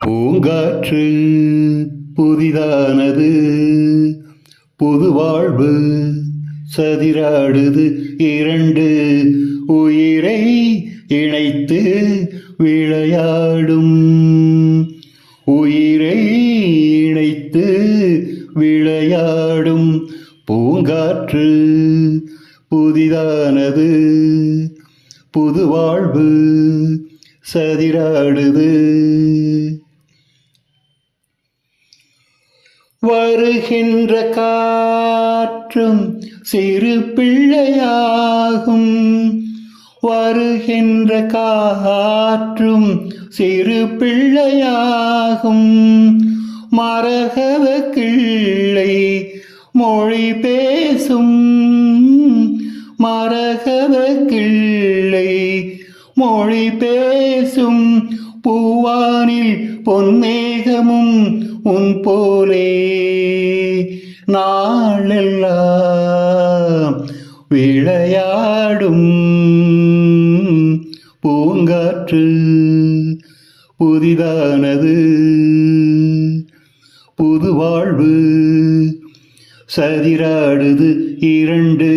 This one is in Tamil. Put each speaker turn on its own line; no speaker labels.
பூங்காற்று புதிதானது, புது வாழ்வு சதிராடுது. இரண்டு உயிரை இணைத்து விளையாடும், உயிரை இணைத்து விளையாடும். பூங்காற்று புதிதானது, புது வாழ்வு சதிராடுது. வருகின்ற காற்றும் சிறு பிள்ளையாகும், வருகின்ற காற்றும் சிறு பிள்ளையாகும். மரகத கிள்ளை மொழி பேசும், மரகத கிள்ளை மொழி பேசும். பூவானில் பொன்னேகமும் உன் போலே நாளெல்லாம் விளையாடும். பூங்காற்று புதிதானது, புது வாழ்வு சதிராடுது. இரண்டு